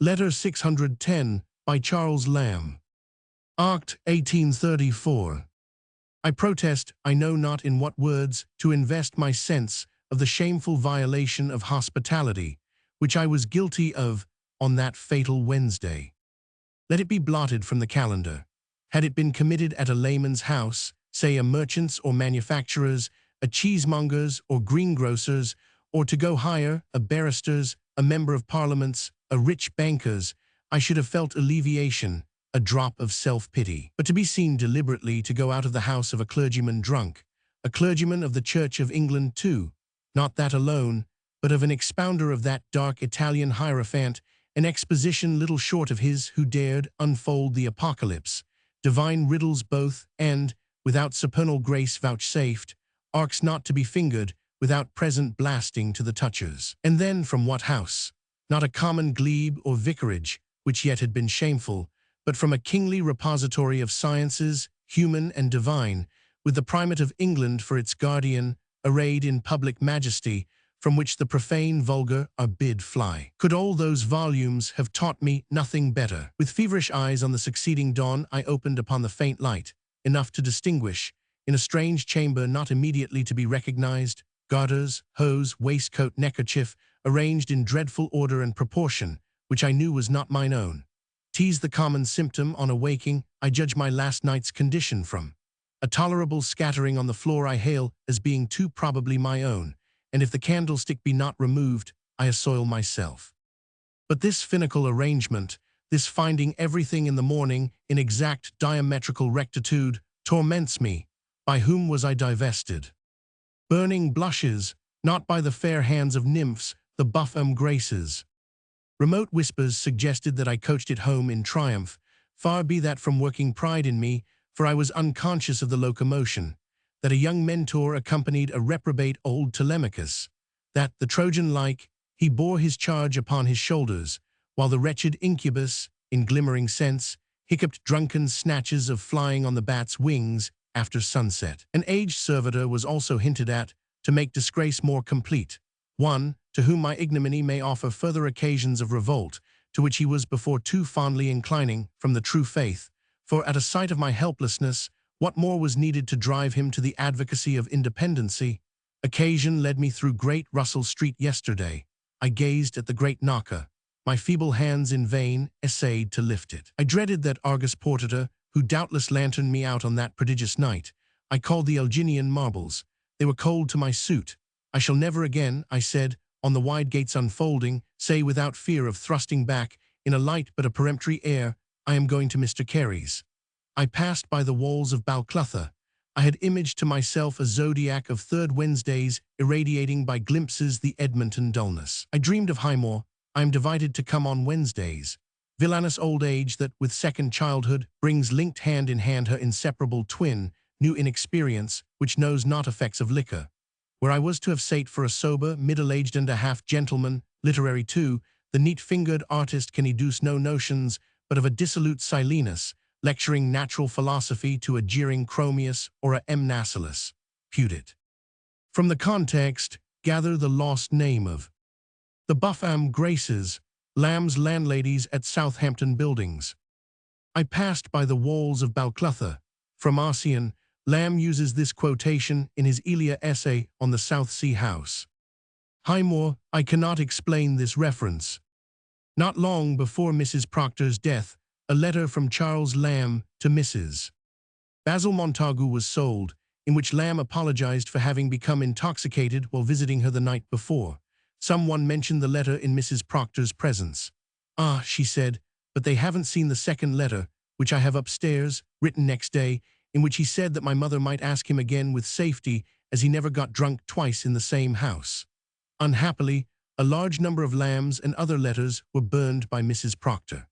Letter 610 by Charles Lamb. Arct 1834. I protest, I know not in what words to invest my sense of the shameful violation of hospitality, which I was guilty of on that fatal Wednesday. Let it be blotted from the calendar. Had it been committed at a layman's house, say a merchant's or manufacturer's, a cheesemonger's or greengrocer's, or to go higher, a barrister's, a member of parliament's, a rich banker's, I should have felt alleviation, a drop of self-pity. But to be seen deliberately to go out of the house of a clergyman drunk, a clergyman of the Church of England too, not that alone, but of an expounder of that dark Italian hierophant, an exposition little short of his who dared unfold the apocalypse, divine riddles both, and, without supernal grace vouchsafed, arcs not to be fingered, without present blasting to the touchers. And then from what house? Not a common glebe or vicarage, which yet had been shameful, but from a kingly repository of sciences, human and divine, with the primate of England for its guardian, arrayed in public majesty, from which the profane vulgar are bid fly. Could all those volumes have taught me nothing better? With feverish eyes on the succeeding dawn, I opened upon the faint light, enough to distinguish, in a strange chamber not immediately to be recognized, garters, hose, waistcoat, neckerchief, arranged in dreadful order and proportion, which I knew was not mine own. 'Tis the common symptom on awaking I judge my last night's condition from. A tolerable scattering on the floor I hail as being too probably my own, and if the candlestick be not removed, I assoil myself. But this finical arrangement, this finding everything in the morning in exact diametrical rectitude, torments me. By whom was I divested? Burning blushes, not by the fair hands of nymphs, the buff graces. Remote whispers suggested that I coached it home in triumph. Far be that from working pride in me, for I was unconscious of the locomotion, that a young mentor accompanied a reprobate old Telemachus, that, the Trojan-like, he bore his charge upon his shoulders, while the wretched incubus, in glimmering sense, hiccuped drunken snatches of flying on the bat's wings after sunset. An aged servitor was also hinted at, to make disgrace more complete, one to whom my ignominy may offer further occasions of revolt, to which he was before too fondly inclining from the true faith, for at a sight of my helplessness, what more was needed to drive him to the advocacy of independency? Occasion led me through Great Russell Street yesterday. I gazed at the great knocker. My feeble hands in vain essayed to lift it. I dreaded that Argus porter, who doubtless lanterned me out on that prodigious night. I called the Elginian marbles. They were cold to my suit. I shall never again, I said, on the wide gates unfolding, say without fear of thrusting back, in a light but a peremptory air, I am going to Mr. Carey's. I passed by the walls of Balclutha. I had imaged to myself a zodiac of third Wednesdays irradiating by glimpses the Edmonton dullness. I dreamed of Highmore. I am divided to come on Wednesdays. Villainous old age that, with second childhood, brings linked hand in hand her inseparable twin, new inexperience, which knows not effects of liquor. Where I was to have sate for a sober, middle-aged and a half gentleman, literary too, the neat-fingered artist can educe no notions but of a dissolute Silenus, lecturing natural philosophy to a jeering Chromius or a M. Nassalus. Pudit. From the context, gather the lost name of the buff graces, Lamb's landladies at Southampton Buildings. I passed by the walls of Balclutha. From Ossian, Lamb uses this quotation in his Elia essay on the South Sea House. Highmore, I cannot explain this reference. Not long before Mrs. Proctor's death, a letter from Charles Lamb to Mrs. Basil Montagu was sold, in which Lamb apologized for having become intoxicated while visiting her the night before. Someone mentioned the letter in Mrs. Proctor's presence. Ah, she said, but they haven't seen the second letter, which I have upstairs, written next day, in which he said that my mother might ask him again with safety, as he never got drunk twice in the same house. Unhappily, a large number of Lamb's and other letters were burned by Mrs. Proctor.